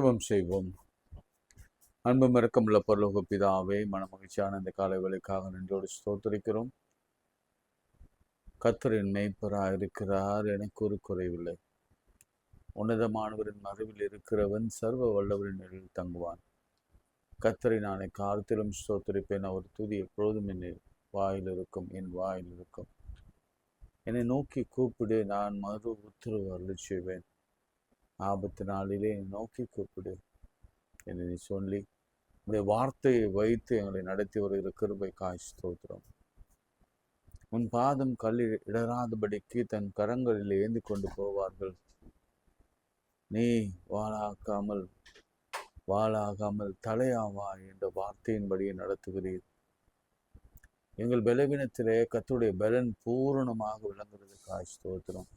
ஜெபம் செய்வோம். அன்பும் இரக்கமுள்ள பரலோக பிதாவே, மனமகிழ்ச்சியான இந்த காலை வேளைக்காக நன்றியோடு ஸ்தோத்திரிக்கிறோம். கர்த்தரின் மேய்ப்பராய் இருக்கிறார், எனக்கு ஒரு குறைவில்லை. உன்னதமானவரின் மறைவில் இருக்கிறவன் சர்வ வல்லவரின் நிலையில் தங்குவான். கர்த்தரை நான் காலத்திலும் ஸ்தோத்திரிப்பேன். அவர் துதி எப்பொழுதும் என் வாயில் இருக்கும், என் வாயில் இருக்கும். என்னை நோக்கி கூப்பிடு, நான் மறு உத்தரவு அருள் செய்வேன். ஆபத்து நாளிலே என்னை நோக்கி கூப்பிடு என்று நீ சொல்லி உடைய வார்த்தையை வைத்து எங்களை நடத்தி வருகிற கிருபைக்காய் ஸ்தோத்திரம். உன் பாதம் கல்லில் இடராதபடிக்கு தன் கரங்களில் ஏந்தி கொண்டு போவார்கள். நீ வாளாகாமல் தலையாவாய் என்ற வார்த்தையின்படியே நடத்துகிறீர். எங்கள் பலவீனத்திலே கர்த்தருடைய பலன் பூரணமாக விளங்குறதுக்காய் ஸ்தோத்திரம்.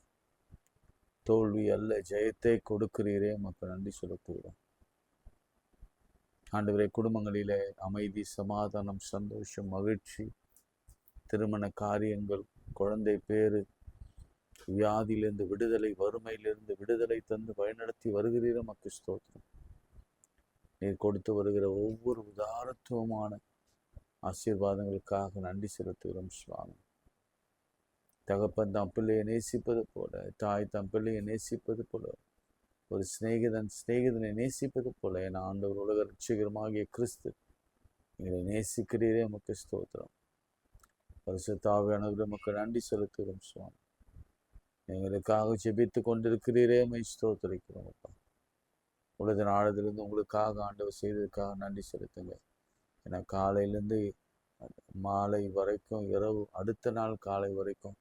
தோல்வி அல்ல, ஜெயத்தை கொடுக்கிறீரே, மக்கள் நன்றி சொல்லக்கூடும். ஆண்டவரே, குடும்பங்களிலே அமைதி, சமாதானம், சந்தோஷம், மகிழ்ச்சி, திருமண காரியங்கள், குழந்தை பேரு, வியாதியிலிருந்து விடுதலை, வறுமையிலிருந்து விடுதலை தந்து வழிநடத்தி வருகிறீர மக்கள் ஸ்தோத்திரம். நீர் கொடுத்து வருகிற ஒவ்வொரு உதாரத்துவமான ஆசீர்வாதங்களுக்காக நன்றி செலுத்துகிறோம் சுவாமி. தகப்பன் தம் பிள்ளையை நேசிப்பது போல, தாய் தம் பிள்ளையை நேசிப்பது போல, ஒரு சிநேகிதனை நேசிப்பது போல என் ஆண்டவர் உலக ரட்சகருமாகிய கிறிஸ்து எங்களை நேசிக்கிறீரே, உமக்கு ஸ்தோத்திரம். பரிசுத்த ஆவியானவரே, உமக்கு நன்றி செலுத்துகிறோம் சுவாமி. எங்களுக்காக ஜெபித்து கொண்டிருக்கிறீரே, உம்மை ஸ்தோத்திரிக்கிறோம் அப்பா. உலக நாளதிலிருந்து உங்களுக்காக ஆண்டவர் செய்ததுக்காக நன்றி செலுத்துங்க. ஏன்னா காலையிலேருந்து மாலை வரைக்கும், இரவு அடுத்த நாள் காலை வரைக்கும்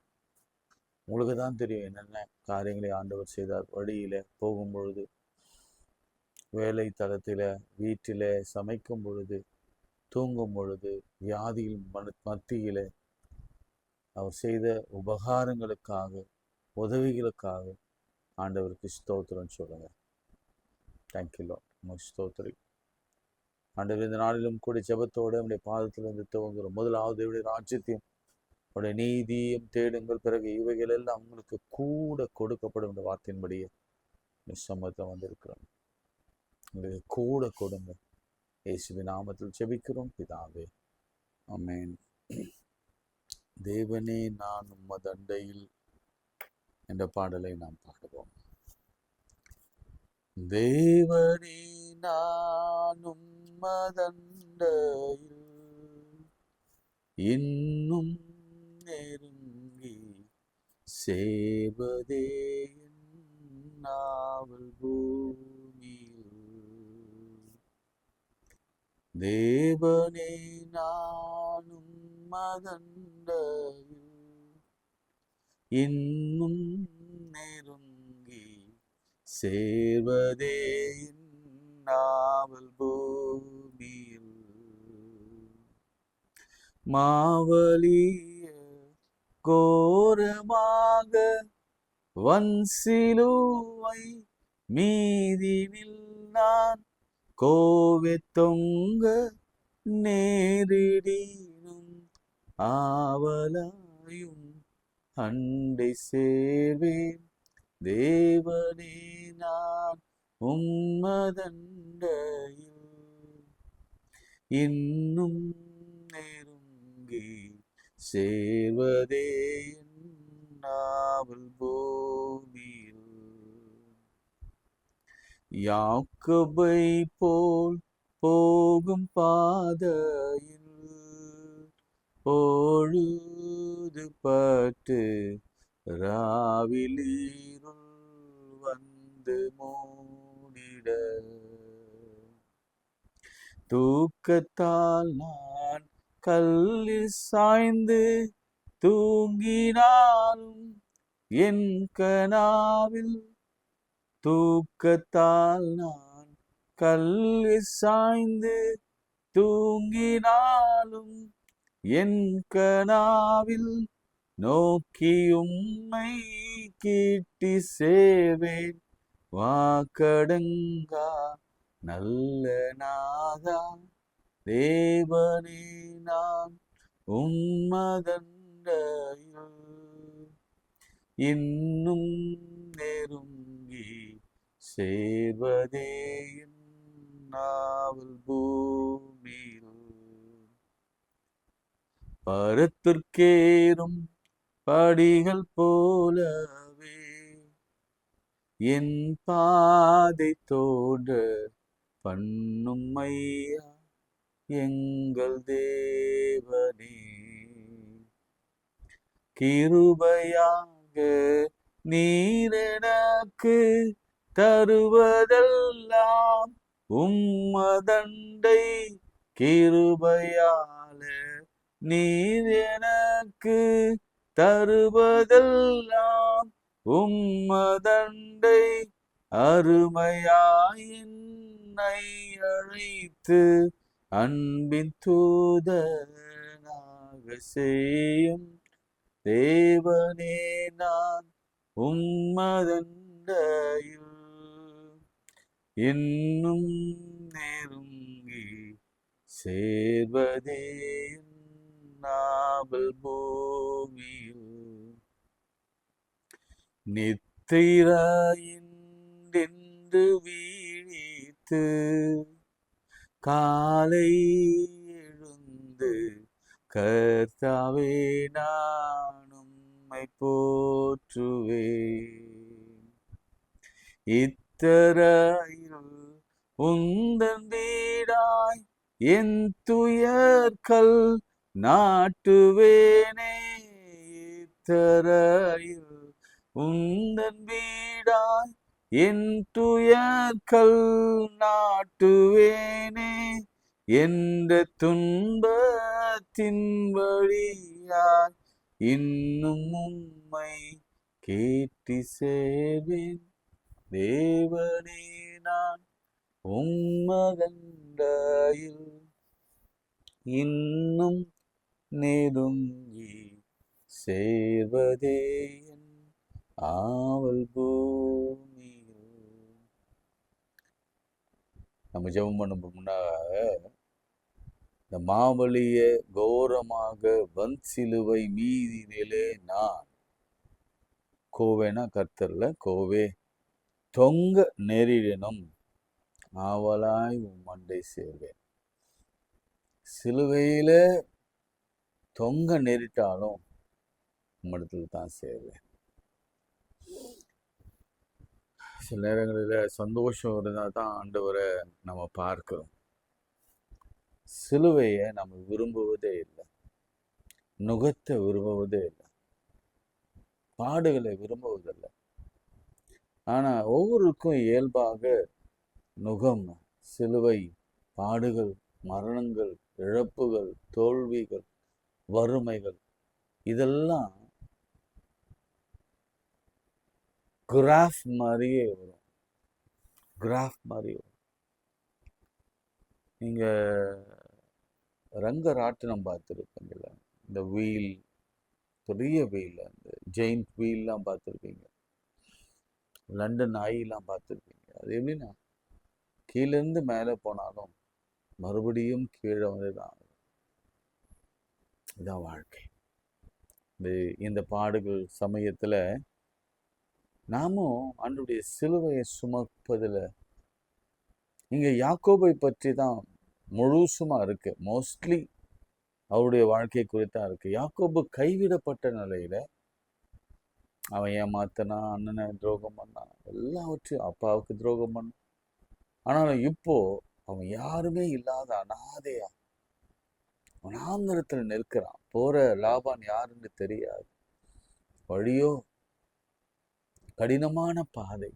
உங்களுக்கு தான் தெரியும் என்னென்ன காரியங்களை ஆண்டவர் செய்தார். வழியில போகும் பொழுது, வேலை தளத்தில, வீட்டில, சமைக்கும் பொழுது, தூங்கும் பொழுது, வியாதியில் மத்தியில அவர் செய்த உபகாரங்களுக்காக, உதவிகளுக்காக ஆண்டவருக்கு ஸ்தோத்திரம் சொல்லுங்க. Thank you Lord. உமக்கு ஸ்தோத்திரி ஆண்டவர். இந்த நாளிலும் கூட ஜெபத்தோடு நம்முடைய பாதத்திலிருந்து துவங்குகிறோம். முதலாவது இவருடைய ராஜ்யத்தையும் உடைய நீதியும் தேடுங்கள், பிறகு இவைகள் எல்லாம் உங்களுக்கு கூட கொடுக்கப்படும் என்ற வார்த்தையின்படியே சம்மதம் வந்திருக்கிறோம். உங்களுக்கு கூட கொடுங்க. இயேசுவின் நாமத்தில் ஜெபிக்கிறோம் பிதாவே, ஆமென். தேவனே நான் உமது அண்டையில் என்ற பாடலை நாம் பாடுவோம். தேவனே நான் உமது அண்டையில் இன்னும் நெருங்கி சேவதே நாவல் பூமியில். தேவனே நானும் மதண்டையில் இன்னும் நெருங்கி சேர்வதே நாவல் பூமியில். மாவலிய கோரமாக வன்சிலுவை மீதினில் நான் கோவை தொங்க நேரிடினும் ஆவலாயும் அண்டை சேர்வேன். தேவனே நான் உம்மதண்டையில் இன்னும் நெருங்கி சேர்வதே நாவல் பூமியில். யாக்கோபை போல் போகும் பாதையில் பொழுது பட்டு ராவிலீருள் வந்து மூடிட, தூக்கத்தால் நான் கல்லில் சாய்ந்து தூங்கினாலும் என் கனாவில், தூக்கத்தால் நான் கல்லில் சாய்ந்து தூங்கினாலும் என் கனாவில் நோக்கி உம்மை கிட்டி சேவேன். வாக்கடங்கா நல்ல நாதா, தேவனே நான் உம்மதண்டையில் இன்னும் நெருங்கி சேர்வதே என் நாவல் பூமியில். பரத்திற்கேறும் படிகள் போலவே என் பாதை தோன்ற பண்ணும் ஐயா எங்கள் தேவனே. கிருபையாக நீர் எனக்கு தருவதெல்லாம் உம்மதண்டை. கிருபையால நீர் எனக்கு தருவதெல்லாம் உம்மதண்டை. அருமையாய் என்னை அழைத்து அன்பின் தூதனாக செய்யும் தேவனே, நான் உம்மதண்டையில் இன்னும் நெருங்கி சேர்வதே நாவல் பூமியில். நித்திரையின்றென்று வீழித்து காலை எழுந்து கர்த்தாவே நான் உம்மை போற்றுவேன். இத்தரையில் உந்தன் வீடாய் என் துயர்கள் நாட்டுவேனே. இத்தரையில் உந்தன் வீடாய் என் துயர்கள் நாட்டுவேனே. என்ற துன்பத்தின் வழியாய் இன்னும் உம்மை கேட்டி சேர்வேன் தேவனே, நான் உம்மதண்டையில் இன்னும் நெருங்கி சேர்வதே என் ஆவல் பூமியில். நம்ம ஜெபம் பண்ண முன்னாக இந்த மாவலிய கோரமாக வன் சிலுவை மீதினிலே நான் கோவேனா கர்த்தர்ல கோவே தொங்க நெறிடனும் ஆவலாய் மண்டை சேர்வேன். சிலுவையில தொங்க நெறிட்டாலும் உம்மிடத்தில் தான் சேர்வேன். சில நேரங்களில் சந்தோஷம் இருந்தால் தான் ஆண்டவரை நம்ம பார்க்கிறோம். சிலுவையை நம்ம விரும்புவதே இல்லை, நுகத்தை விரும்புவதே இல்லை, பாடுகளை விரும்புவதில்லை. ஆனால் ஒவ்வொருக்கும் இயல்பாக நுகம், சிலுவை, பாடுகள், மரணங்கள், இழப்புகள், தோல்விகள், வறுமைகள் இதெல்லாம் கிராஃப் மாதிரியே வரும். கிராஃப் மாதிரி வரும். நீங்கள் ரங்கராட்டினம் பார்த்துருப்பீங்கள, இந்த வீல், பெரிய வீல், அந்த ஜெயிண்ட் வீல்லாம் பார்த்துருப்பீங்க, லண்டன் ஐலாம் பார்த்துருப்பீங்க. அது எப்படின்னா கீழேருந்து மேலே போனாலும் மறுபடியும் கீழே வந்து தான். இதுதான் வாழ்க்கை. இந்த பாடுகள் சமயத்தில் நாமும் ஆண்டவருடைய சிலுவையை சுமப்பதில் இங்கே யாக்கோபை பற்றி தான் முழுசுமா இருக்கு. மோஸ்ட்லி அவருடைய வாழ்க்கை குறித்தான் இருக்கு. யாக்கோபு கைவிடப்பட்ட நிலையில அவன் ஏமாத்தனான், அண்ணனை துரோகம் பண்ணான், எல்லாவற்றையும் அப்பாவுக்கு துரோகம் பண்ணான். ஆனாலும் இப்போ அவன் யாருமே இல்லாத அனாதையா வனாந்தரத்தில் நிற்கிறான். போற லாபான் யாருன்னு தெரியாது, வழியோ கடினமான பாதை.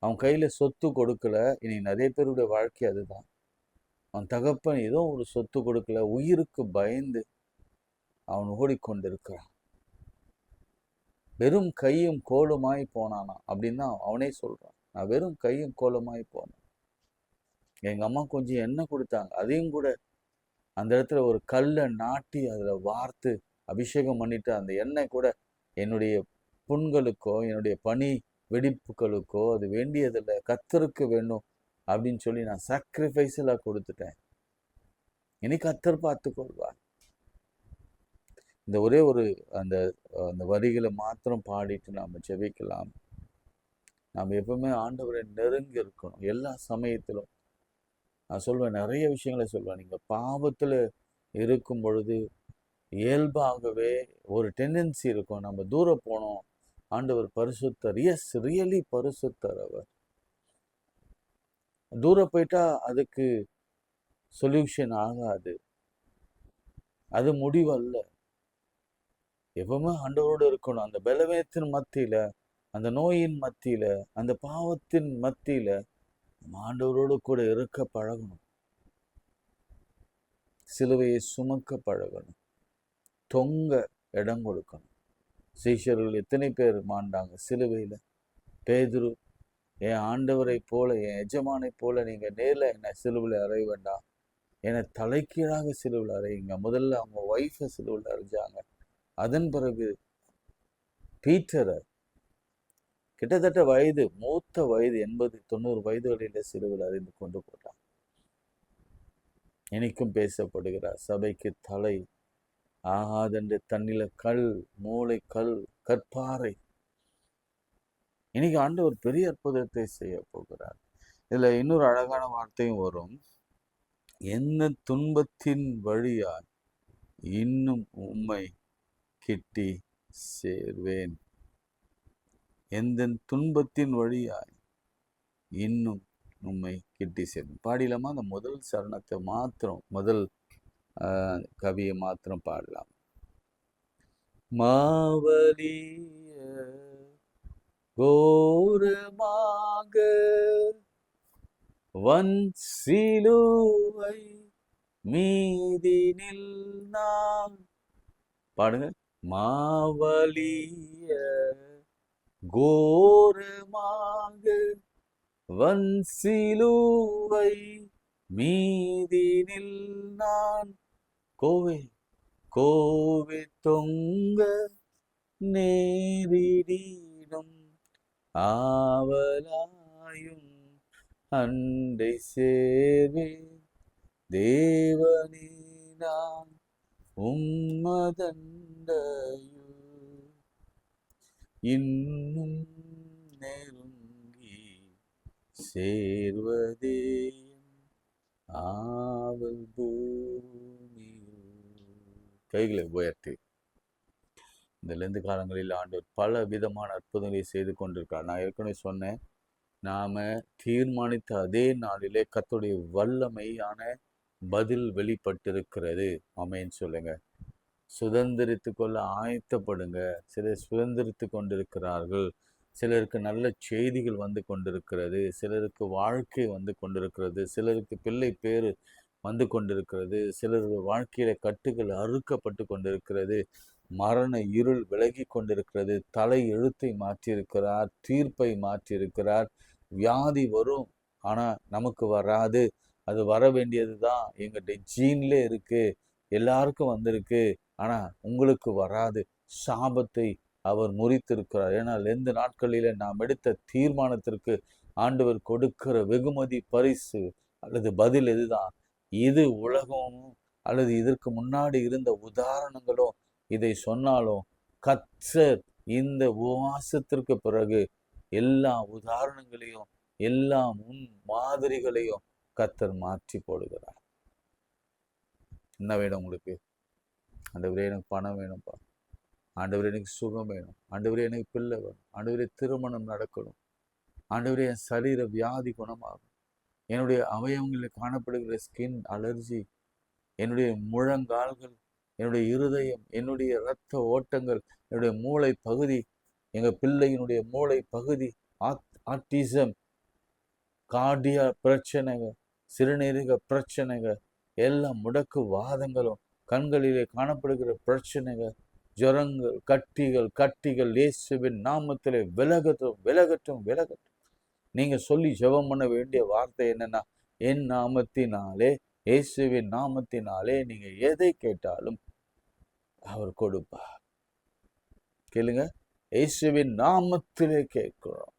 அவன் கையில சொத்து கொடுக்கல. இனி நிறைய பேருடைய வாழ்க்கை அதுதான். அவன் தகப்பன் ஏதோ ஒரு சொத்து கொடுக்கல, உயிருக்கு பயந்து அவன் ஓடிக்கொண்டிருக்கிறான். வெறும் கையும் கோலுமாய் போனானா அப்படின்னு தான் அவனே சொல்றான். நான் வெறும் கையும் கோலுமாய் போனேன். எங்க அம்மா கொஞ்சம் எண்ணெய் கொடுத்தாங்க, அதையும் கூட அந்த இடத்துல ஒரு கல்லை நாட்டி அதுல வார்த்து அபிஷேகம் பண்ணிட்டு அந்த எண்ணெய் கூட என்னுடைய புண்களுக்கோ என்னுடைய பனி வெடிப்புகளுக்கோ அது வேண்டியதில்லை, கர்த்தருக்கு வேணும் அப்படின்னு சொல்லி நான் சாக்ரிஃபைஸில் கொடுத்துட்டேன். இனி கர்த்தர் பார்த்து கொள்வார். இந்த ஒரே ஒரு அந்த அந்த வரிகளை மாத்திரம் பாடிட்டு நாம் ஜெபிக்கலாம். நாம் எப்பவுமே ஆண்டவரை நெருங்கி இருக்கணும். எல்லா சமயத்திலும் நான் சொல்வேன், நிறைய விஷயங்களை சொல்வேன். நீங்க பாவத்துல இருக்கும் பொழுது இயல்பாகவே ஒரு டெண்டன்சி இருக்கும், நம்ம தூரம் போனோம். ஆண்டவர் பரிசுத்தர், எஸ் ரியலி பரிசுத்தர். அவர் தூரம் போயிட்டா அதுக்கு சொல்யூஷன் ஆகாது, அது முடிவல்ல. எப்பவுமே ஆண்டவரோடு இருக்கணும். அந்த பலவீனத்தின் மத்தியில, அந்த நோயின் மத்தியில, அந்த பாவத்தின் மத்தியில ஆண்டவரோடு கூட இருக்க பழகணும். சிலுவையை சுமக்க பழகணும், தொங்க இடம் கொடுக்கணும். சீஷர்கள் எத்தனை பேர் மாண்டாங்க சிலுவையில. பேதுரு, என் ஆண்டவரை போல, என் எஜமானை போல நீங்க நேரில் என்னை சிலுவையில் அறைய வேண்டாம், என்னை தலைக்கீழாக சிலுவையில் அறையுங்க. முதல்ல அவங்க ஒய்ஃபை சிலுவையில் அறைஞ்சாங்க. அதன் பிறகு பீட்டரை கிட்டத்தட்ட மூத்த வயது 80-90 வயதுகளிலே சிலுவையில் அறிந்து கொண்டு போட்டார். இனிக்கும் பேசப்படுகிறார், சபைக்கு தலை ஆகாதென்று தண்ணில கல், மூளை கல், கற்பாறை. இன்னைக்கு ஆண்டவர் பெரிய அற்புதத்தை செய்ய போகிறார். இதுல இன்னொரு அழகான வார்த்தையும் வரும், என்ன துன்பத்தின் வழியாய் இன்னும் உம்மை கிட்டி சேர்வேன். எந்த துன்பத்தின் வழியாய் இன்னும் உம்மை கிட்டி சேர்வேன். பாடிலாமா? அந்த முதல் சரணத்தை மாத்திரம், முதல் கவியை மாத்திரம் பாடலாம். மாவலிய கோரமாக வன் சிலுவை மீதினில் நான், பாடுங்க. மாவலிய கோரமாக வன் சிலுவை மீதினில் நான் கோவே கோவே தொங்க நேரிடினும் ஆவலாயும் அண்டை சேர்வேன். தேவனே நான் உம்மதண்டையுள் இன்னும் நெருங்கி சேர்வதே ஆவல் பூமி. கைகளை உயர்த்தி இந்த லெந்து காலங்களில் ஆண்டவர் பல விதமான அற்புதங்களை செய்து கொண்டிருக்கார். நான் ஏற்கனவே சொன்னேன், நாம தீர்மானித்த அதே நாளிலே கர்த்தருடைய வல்லமையான பதில் வெளிப்பட்டிருக்கிறது. ஆமென் சொல்லுங்க. சுதந்திரித்து கொள்ள ஆயத்தப்படுங்க. சிலர் சுதந்திரித்து கொண்டிருக்கிறார்கள். சிலருக்கு நல்ல செய்திகள் வந்து கொண்டிருக்கிறது, சிலருக்கு வாழ்க்கை வந்து கொண்டிருக்கிறது, சிலருக்கு பிள்ளை பேரு வந்து கொண்டிருக்கிறது, சிலர் வாழ்க்கையில கட்டுகள் அறுக்கப்பட்டு கொண்டிருக்கிறது, மரண இருள் விலகி கொண்டிருக்கிறது, தலை எழுத்தை மாற்றியிருக்கிறார், தீர்ப்பை மாற்றியிருக்கிறார். வியாதி வரும், ஆனா நமக்கு வராது, அது வர வேண்டியது தான், எங்களுடைய ஜீன்ல இருக்கு, எல்லாருக்கும் வந்திருக்கு, ஆனா உங்களுக்கு வராது. சாபத்தை அவர் முறித்திருக்கிறார். ஏன்னால் எந்த நாட்களில நாம் எடுத்த தீர்மானத்திற்கு ஆண்டவர் கொடுக்கிற வெகுமதி, பரிசு அல்லது பதில் எதுதான்? இது உலகமும் அல்லது இதற்கு முன்னாடி இருந்த உதாரணங்களும் இதை சொன்னாலும், கர்த்தர் இந்த உபவாசத்திற்கு பிறகு எல்லா உதாரணங்களையும் எல்லா முன் மாதிரிகளையும் கர்த்தர் மாற்றி போடுகிறார். என்ன வேணும் உங்களுக்கு? ஆண்டவரே எனக்கு பணம் வேணும்ப்பா, ஆண்டவரே எனக்கு சுகம் வேணும், ஆண்டவரே எனக்கு பிள்ளை வேணும், ஆண்டவரே திருமணம் நடக்கணும், ஆண்டவரே என் சரீர வியாதி குணமாகும், என்னுடைய அவயவங்களில் காணப்படுகிற ஸ்கின் அலர்ஜி, என்னுடைய முழங்கால்கள், என்னுடைய இருதயம், என்னுடைய இரத்த ஓட்டங்கள், என்னுடைய மூளை பகுதி, எங்கள் பிள்ளையினுடைய மூளை பகுதி, ஆட்டிசம், கார்டியா பிரச்சனைகள், சிறுநீரக பிரச்சனைகள், எல்லா முடக்கு வாதங்களும், கண்களிலே காணப்படுகிற பிரச்சனைகள், ஜுரங்கள், கட்டிகள் இயேசுவின் நாமத்திலே விலகட்டும், விலகட்டும், விலகட்டும். நீங்க சொல்லி ஜெபம் பண்ண வேண்டிய வார்த்தை என்னன்னா, என் நாமத்தினாலே, இயேசுவின் நாமத்தினாலே நீங்க எதை கேட்டாலும் அவர் கொடுப்பார். கேளுங்க, இயேசுவின் நாமத்திலே கேட்கிறோம்.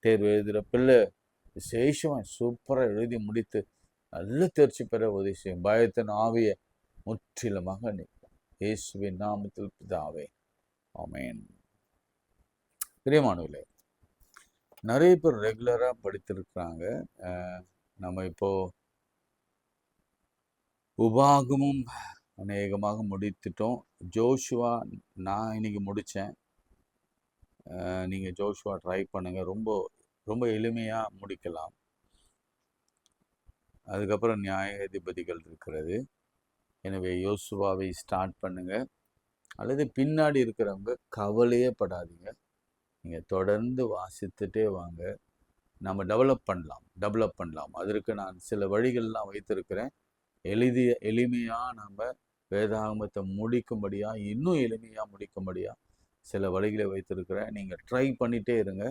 தேர்வு எழுதுகிற பிள்ளை விசேஷமா சூப்பரா எழுதி முடித்து நல்ல தேர்ச்சி பெற உதவி செய்யும். பயத்தின் ஆவியை முற்றிலுமாக நீக்கும். இயேசுவின் நாமத்தில் பிதாவே, ஆமென். பிரியமானவர்களே, நிறைய பேர் ரெகுலராக படித்திருக்கிறாங்க. நம்ம இப்போ உபாகமும் அநேகமாக முடித்துட்டோம். ஜோஷுவா நான் இன்னைக்கு முடித்தேன். நீங்கள் ஜோஷுவா ட்ரை பண்ணுங்கள். ரொம்ப ரொம்ப எளிமையாக முடிக்கலாம். அதுக்கப்புறம் நியாயாதிபதிகள் இருக்கிறது. எனவே யோசுவாவை ஸ்டார்ட் பண்ணுங்கள். அல்லது பின்னாடி இருக்கிறவங்க கவலையே படாதீங்க. நீங்கள் தொடர்ந்து வாசித்துட்டே வாங்க. நம்ம டெவலப் பண்ணலாம். அதற்கு நான் சில வழிகள்லாம் வைத்திருக்கிறேன். எளிமையாக நம்ம வேதாகமத்தை முடிக்கும்படியாக, இன்னும் எளிமையாக முடிக்கும்படியாக சில வழிகளை வைத்திருக்கிறேன். நீங்கள் ட்ரை பண்ணிகிட்டே இருங்க.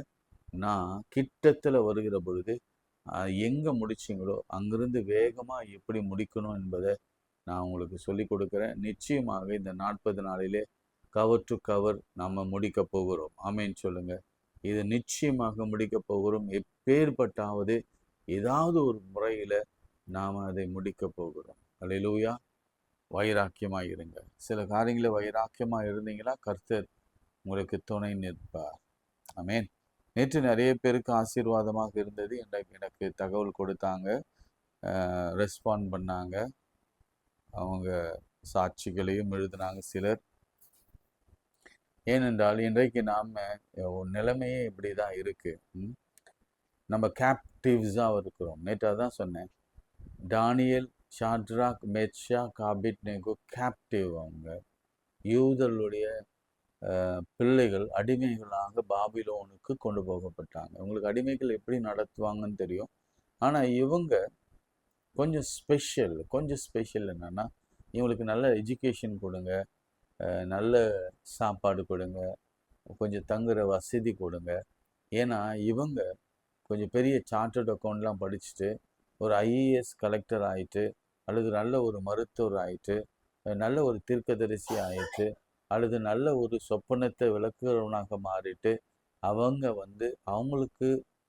நான் கிட்டத்தில் வருகிற பொழுது எங்கே முடிச்சிங்களோ அங்கிருந்து வேகமாக எப்படி முடிக்கணும் என்பதை நான் உங்களுக்கு சொல்லி கொடுக்குறேன். நிச்சயமாக இந்த 40 நாளிலே கவர் டு கவர் நம்ம முடிக்க போகிறோம். ஆமேன்னு சொல்லுங்கள். இது நிச்சயமாக முடிக்க போகிறோம். எப்பேற்பட்டாவது ஏதாவது ஒரு முறையில் நாம் அதை முடிக்க போகிறோம். அல்லேலூயா. வைராக்கியமாக இருங்க. சில காரியங்களை வைராக்கியமாக இருந்தீங்களா கர்த்தர் உங்களுக்கு துணை நிற்பார். ஆமேன். நேற்று நிறைய பேருக்கு ஆசீர்வாதமாக இருந்தது. எனக்கு தகவல் கொடுத்தாங்க, ரெஸ்பாண்ட் பண்ணாங்க, அவங்க சாட்சிகளையும் எழுதினாங்க சிலர். ஏனென்றால் இன்றைக்கு நாம் நிலைமையே இப்படி தான் இருக்குது. நம்ம கேப்டிவ்ஸாக இருக்கிறோம். நேற்று அதான் சொன்னேன். Daniel, Shadrach, Meshach, Abednego captive. அவங்க யூதர்களுடைய பிள்ளைகள் அடிமைகளாக பாபிலோனுக்கு கொண்டு போகப்பட்டாங்க. உங்களுக்கு அடிமைகள் எப்படி நடத்துவாங்கன்னு தெரியும். ஆனால் இவங்க கொஞ்சம் ஸ்பெஷல் என்னென்னா, இவங்களுக்கு நல்ல எஜுகேஷன் கொடுங்க, நல்ல சாப்பாடு கொடுங்க, கொஞ்சம் தங்குற வசதி கொடுங்க. ஏன்னா இவங்க கொஞ்சம் பெரிய சார்ட்டர்ட் அக்கௌண்ட்லாம் படிச்சுட்டு ஒரு ஐஏஎஸ் கலெக்டர் ஆகிட்டு, அல்லது நல்ல ஒரு மருத்துவர் ஆகிட்டு, நல்ல ஒரு தீர்க்கதரிசி ஆகிட்டு, அல்லது நல்ல ஒரு சொப்பனத்தை விளக்குறவனாக மாறிட்டு அவங்க அவங்களுக்கு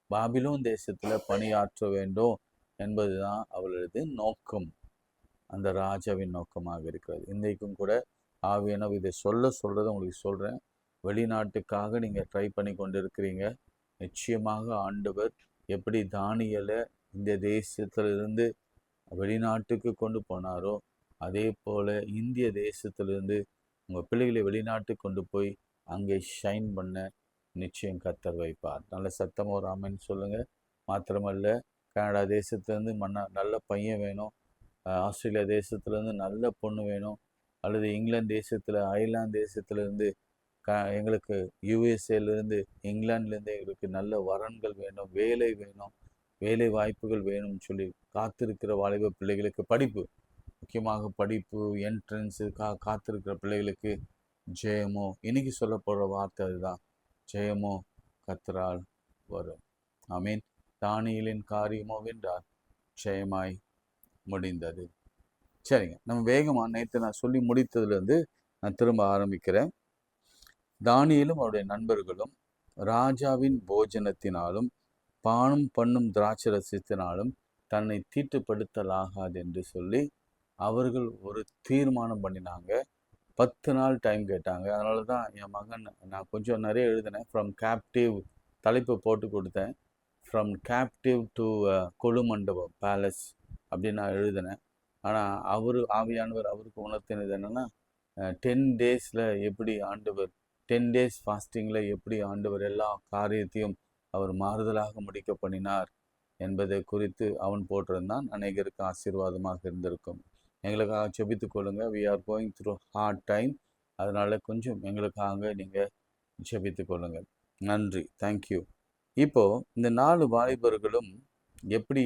பாபிலோன் தேசத்தில் பணியாற்ற வேண்டும் என்பது தான் அவளது நோக்கம். அந்த ராஜாவின் நோக்கமாக இருக்கிறது. இன்றைக்கும் கூட ஆவியானவர் இதை சொல்கிறத உங்களுக்கு சொல்கிறேன். வெளிநாட்டுக்காக நீங்கள் ட்ரை பண்ணி கொண்டு இருக்கிறீங்க. நிச்சயமாக ஆண்டவர் எப்படி தானியலை இந்த தேசத்திலிருந்து வெளிநாட்டுக்கு கொண்டு போனாரோ, அதே போல் இந்திய தேசத்திலிருந்து உங்கள் பிள்ளைகளை வெளிநாட்டுக்கு கொண்டு போய் அங்கே ஷைன் பண்ண நிச்சயம் கர்த்தர் வைப்பார். நல்ல சத்தமாக ஒரு ஆமென் சொல்லுங்கள். மாத்திரமல்ல, கனடா தேசத்துலேருந்து நல்ல பையன் வேணும், ஆஸ்திரேலியா தேசத்துலேருந்து நல்ல பொண்ணு வேணும், அல்லது இங்கிலாந்து தேசத்தில், அயர்லாந்து தேசத்துலேருந்து, எங்களுக்கு யூஎஸ்ஏலேருந்து, இங்கிலாந்துலேருந்து எங்களுக்கு நல்ல வரன்கள் வேணும், வேலை வேணும், வேலை வாய்ப்புகள் வேணும்னு சொல்லி காத்திருக்கிற வாலிப பிள்ளைகளுக்கு படிப்பு, முக்கியமாக படிப்பு, என்ட்ரன்ஸு காத்திருக்கிற பிள்ளைகளுக்கு ஜெயமோ. இன்னைக்கு சொல்ல போகிற வார்த்தை அதுதான். ஜெயமோ கர்த்தரால் வரும். ஆமீன். தானியேலின் காரியமோ வென்றார், ஜெயமாய் முடிந்தது. சரிங்க, நம்ம வேகமாக நேற்று நான் சொல்லி முடித்ததுலேருந்து நான் திரும்ப ஆரம்பிக்கிறேன். தானியேலும் அவருடைய நண்பர்களும் ராஜாவின் போஜனத்தினாலும் பானம் பண்ணும் திராட்சை ரசத்தினாலும் தன்னை தீட்டுப்படுத்தலாகாது என்று சொல்லி அவர்கள் ஒரு தீர்மானம் பண்ணினாங்க. 10 நாள் டைம் கேட்டாங்க. அதனால தான் என் மகன், நான் கொஞ்சம் நிறைய எழுதினேன். ஃப்ரம் கேப்டிவ் தலைப்பு போட்டு கொடுத்தேன். ஃப்ரம் கேப்டிவ் டு கொலுமண்டபம் பேலஸ் அப்படின்னு நான் எழுதினேன். ஆனால் ஆவியானவர் அவருக்கு உணர்த்தினது என்னென்னா, 10 டேஸில் எப்படி ஆண்டவர், 10 டேஸ் ஃபாஸ்டிங்கில் எப்படி ஆண்டவர் எல்லா காரியத்தையும் அவர் மாறுதலாக முடிக்க பண்ணினார் என்பதை குறித்து அவன் போட்டிருந்தான். அநேகருக்கு ஆசீர்வாதமாக இருந்திருக்கும். எங்களுக்காக செபித்து கொள்ளுங்கள். We are going through hard time. அதனால் கொஞ்சம் எங்களுக்காக நீங்கள் செபித்து கொள்ளுங்கள். நன்றி, தேங்க்யூ. இப்போது இந்த 4 வாலிபர்களும் எப்படி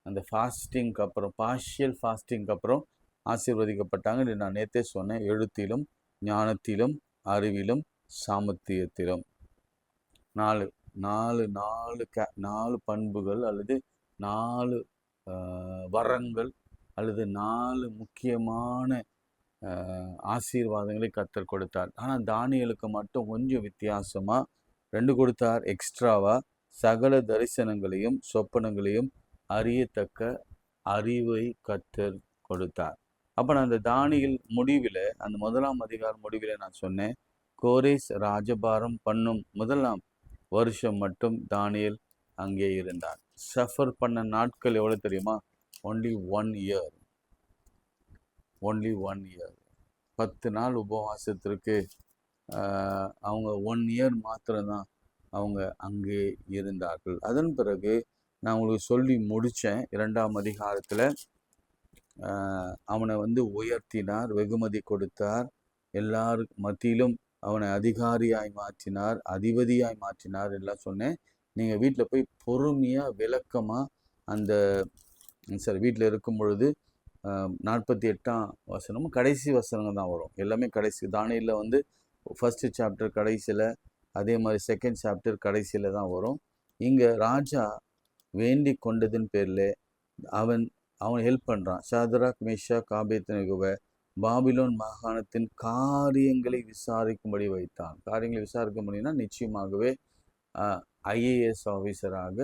அந்த ஃபாஸ்டிங்க்கு அப்புறம், பார்ஷியல் ஃபாஸ்டிங்க்கு அப்புறம் ஆசீர்வதிக்கப்பட்டாங்க. நான் நேற்றே சொன்னேன். எழுத்திலும், ஞானத்திலும், அறிவிலும், சாமர்த்தியத்திலும். 4 பண்புகள் அல்லது 4 வரங்கள் அல்லது 4 முக்கியமான ஆசீர்வாதங்களை கர்த்தர் கொடுத்தார். ஆனால் தானியேலுக்கு மட்டும் கொஞ்சம் வித்தியாசமாக 2 கொடுத்தார். எக்ஸ்ட்ராவாக சகல தரிசனங்களையும் சொப்பனங்களையும் அறியத்தக்க அறிவை கர்த்தர் கொடுத்தார். அப்போ நான் அந்த தானியேல் முடிவில், அந்த 1ஆம் அதிகாரம் முடிவில் நான் சொன்னேன், கோரேஸ் ராஜபாரம் பண்ணும் முதலாம் வருஷம் மட்டும் தானியேல் அங்கே இருந்தார். சஃபர் பண்ண நாட்கள் எவ்வளோ தெரியுமா? Only 1 year. Only 1 year. 10 நாள் உபவாசத்திற்கு அவங்க 1 year மாத்திரம்தான் அவங்க அங்கே இருந்தார்கள். அதன் பிறகு நான் உங்களுக்கு சொல்லி முடித்தேன். 2ஆம் அதிகாரத்தில் அவனை உயர்த்தினார், வெகுமதி கொடுத்தார், எல்லார் மத்தியிலும் அவனை அதிகாரியாய் மாற்றினார், அதிபதியாய் மாற்றினார் எல்லாம் சொன்னேன். நீங்கள் வீட்டில் போய் பொறுமையாக விளக்கமாக அந்த வீட்டில் இருக்கும் பொழுது 48ஆம் வசனமும் கடைசி வசனங்கள் தான் வரும். எல்லாமே கடைசி. தானியேலில் ஃபர்ஸ்ட் சாப்டர் கடைசியில், அதே மாதிரி செகண்ட் சாப்டர் கடைசியில் தான் வரும். இங்கே ராஜா வேண்டி கொண்டதின் பேரில் அவன் ஹெல்ப் பண்ணுறான். சாத்ராக், மேஷாக், ஆபேத்நேகோவை பாபிலோன் மாகாணத்தின் காரியங்களை விசாரிக்கும்படி வைத்தான். காரியங்களை விசாரிக்கும்படினா நிச்சயமாகவே ஐஏஎஸ் ஆஃபீஸராக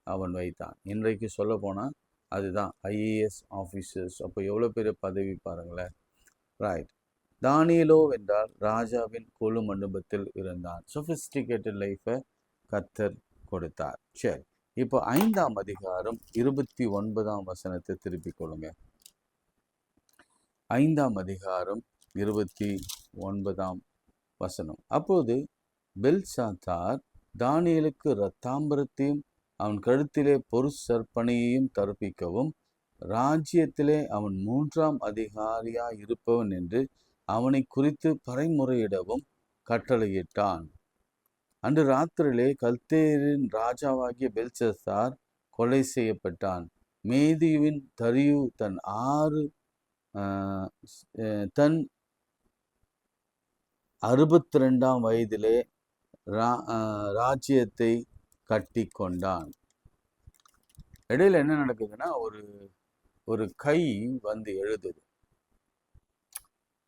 அவன் வைத்தான். இன்றைக்கு சொல்ல போனால் அதுதான் ஐஏஎஸ் ஆஃபீஸர்ஸ். அப்போ எவ்வளோ பெரிய பதவி பாருங்களேன். ரைட். தானியேலோ என்றால் ராஜாவின் கொலு மண்டபத்தில் இருந்தான். சொஃபிஸ்டிகேட்டட் லைஃபை கர்த்தர் கொடுத்தார். சரி, இப்போ 5ஆம் அதிகாரம் 29ஆம் வசனத்தை திருப்பிக் கொள்ளுங்க. 5ஆம் அதிகாரம் 29ஆம் வசனம். அப்போது பெல்சாத்தார் தானியேலுக்கு இரத்தாம்பரத்தையும் அவன் கழுத்திலே பொற்சற்பணியையும் தரிப்பிக்கவும், ராஜ்யத்திலே அவன் 3ஆம் அதிகாரியாய் இருப்பவன் என்று அவனை குறித்து பறைமுறையிடவும் கட்டளையிட்டான். அன்று ராத்திரிலே கல்தேயரின் ராஜாவாகிய பெல்சாத்தார் கொலை செய்யப்பட்டான். மேதியுவின் தரியு தன் 62ஆம் வயதிலே ராஜ்யத்தை கட்டி கொண்டான். இடையில என்ன நடக்குதுன்னா, ஒரு கை எழுதுது.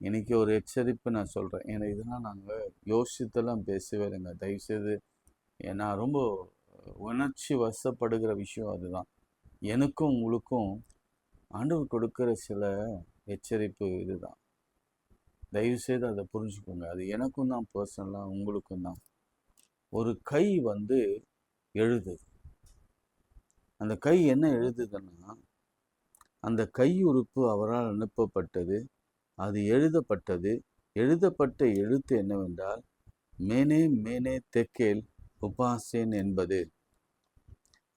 இன்னைக்கு ஒரு எச்சரிப்பு நான் சொல்கிறேன். ஏன்னா இதெல்லாம் நாங்கள் யோசித்தெல்லாம் பேசவே இல்லைங்க. தயவுசெய்து, ஏன்னா ரொம்ப உணர்ச்சி வசப்படுகிற விஷயம் அதுதான். எனக்கும் உங்களுக்கும் ஆண்டவர் கொடுக்குற சில எச்சரிப்பு இதுதான். தயவுசெய்து அதை புரிஞ்சுக்கோங்க. அது எனக்கும் தான் பர்சனலாக, உங்களுக்கும் தான். ஒரு கை எழுதுது. அந்த கை என்ன எழுதுதுன்னா, அந்த கையுறுப்பு அவரால் அனுப்பப்பட்டது, அது எழுதப்பட்டது. எழுதப்பட்ட எழுத்து என்னவென்றால் மேனே மேனே தெக்கேல் உபாசேன் என்பது.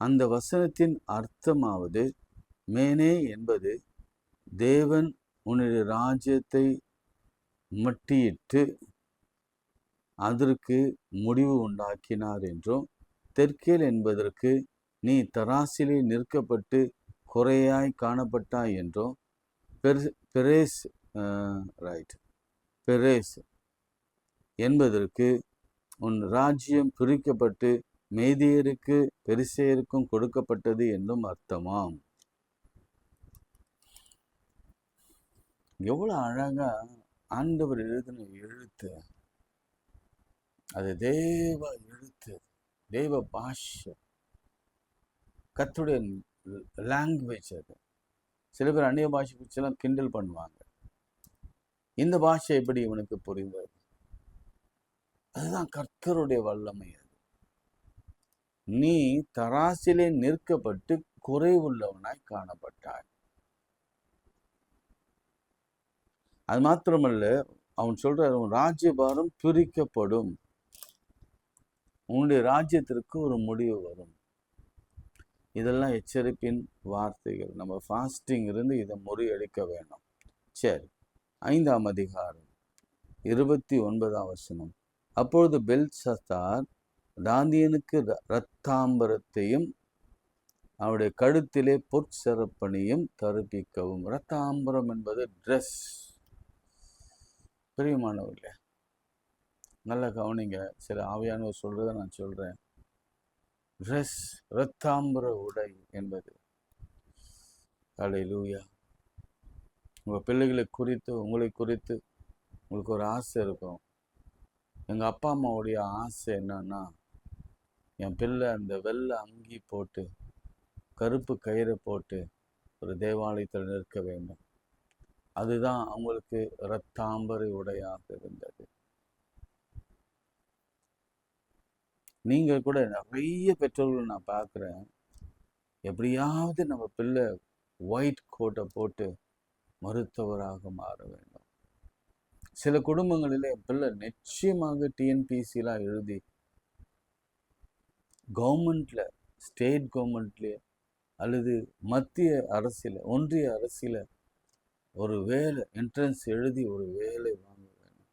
அந்த வசனத்தின் அர்த்தமாவது, மேனே என்பது தேவன் உன்னுடைய ராஜ்யத்தை மட்டியிட்டு அதற்கு முடிவு உண்டாக்கினார் என்றும், தெற்கேல் என்பதற்கு நீ தராசிலே நிற்கப்பட்டு குறையாய் காணப்பட்டாய் என்றும், பெரேஸ் என்பதற்கு உன் ராஜ்யம் பிரிக்கப்பட்டு மேதியருக்கு பெரிசேருக்கும் கொடுக்கப்பட்டது என்றும் அர்த்தமாம். எவ்வளவு அழகா ஆண்டவர் எழுதின எழுத்து. அது தேவ எழுத்து, தேவ பாஷை, கர்த்தருடைய லாங்குவேஜ். அது சில பேர் அந்நிய பாஷை குறிச்செல்லாம் கிண்டல் பண்ணுவாங்க. இந்த பாஷை எப்படி இவனுக்கு புரிந்தது? அதுதான் கர்த்தருடைய வல்லமை. அது நீ தராசிலே நிற்கப்பட்டு குறைவுள்ளவனாய் காணப்பட்டாய். அது மாத்திரமல்ல, அவன் சொல்ற ராஜ்யபாரம் பிரிக்கப்படும், உன்னுடைய ராஜ்யத்திற்கு ஒரு முடிவு வரும். இதெல்லாம் எச்சரிப்பின் வார்த்தைகள். நம்ம ஃபாஸ்டிங் இருந்து இதை முறியடிக்க வேணும். சரி, 5ஆம் அதிகாரம் 29ஆம் வசனம். அப்பொழுது பெல்சாத்தார் தானியேலுக்கு இரத்தாம்பரத்தையும் அவருடைய கழுத்திலே பொற்சரப்பணியும் தரிப்பிக்கவும். இரத்தாம்பரம் என்பது ட்ரெஸ். பிரியமானவர்களே, நல்ல கவனிங்க. சில ஆவியானவர் சொல்றதை நான் சொல்றேன். ட்ரெஸ், இரத்தாம்பர உடை என்பது. அல்லேலூயா. உங்கள் பிள்ளைகளை குறித்து, உங்களை குறித்து உங்களுக்கு ஒரு ஆசை இருக்கும். எங்கள் அப்பா அம்மாவுடைய ஆசை என்னன்னா, என் பிள்ளை அந்த வெள்ளை அங்கி போட்டு கருப்பு கயிறை போட்டு ஒரு தேவாலயத்தில் நிற்க வேண்டும். அதுதான் அவங்களுக்கு இரத்தாம்பர உடையாக இருந்தது. நீங்கள் கூட நிறைய பெற்றோர்கள் நான் பார்க்குறேன், எப்படியாவது நம்ம பிள்ளை ஒயிட் கோட்டை போட்டு மருத்துவராக மாற வேண்டும். சில குடும்பங்களில் என் பிள்ளை நிச்சயமாக டிஎன்பிசிலாம் எழுதி கவர்மெண்ட்ல, ஸ்டேட் கவர்மெண்ட்லேயே அல்லது மத்திய அரசில், ஒன்றிய அரசில் ஒரு வேலை என்ட்ரன்ஸ் எழுதி ஒரு வேலை வாங்க வேணும்.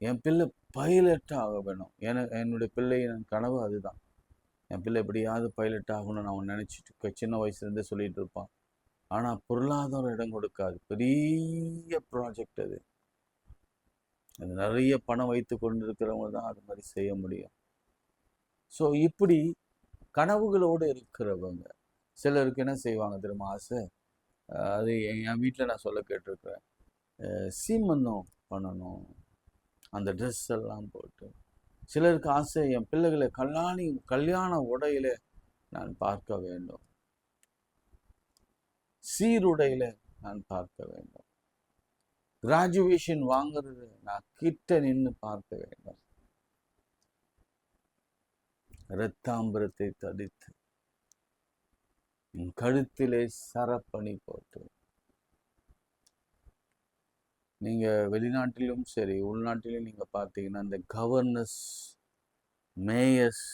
என் பிள்ளை பைலட்டாக ஆக வேணும். என்னுடைய பிள்ளையின் கனவு அதுதான். என் பிள்ளை எப்படியாவது பைலட் ஆகணும்னு அவன் நினச்சிட்டு சின்ன வயசுலேருந்தே சொல்லிட்டு இருப்பான். ஆனால் பொருளாதாரம் இடம் கொடுக்காது. பெரிய ப்ராஜெக்ட் அது. நிறைய பணம் வைத்து கொண்டு இருக்கிறவங்க தான் அது மாதிரி செய்ய முடியும். ஸோ இப்படி கனவுகளோடு இருக்கிறவங்க சிலருக்கு என்ன செய்வாங்க தெரியுமா? ஆசை, அது என் வீட்டில் நான் சொல்ல கேட்டிருக்கிறேன், சீமந்தம் பண்ணணும், அந்த ட்ரெஸ் எல்லாம் போட்டு. சிலருக்கு ஆசை, என் பிள்ளைகளை கல்யாண உடையில நான் பார்க்க வேண்டும், சீருடையில நான் பார்க்க வேண்டும், கிராஜுவேஷன் வாங்குறது நான் கிட்ட நின்று பார்க்க வேண்டும், இரத்தாம்பரத்தை தடித்து கழுத்திலே சரப்பணி போட்டு. நீங்க வெளிநாட்டிலும் சரி உள்நாட்டிலும் நீங்க பார்த்தீங்கன்னா இந்த கவர்னர்ஸ், மேயர்ஸ்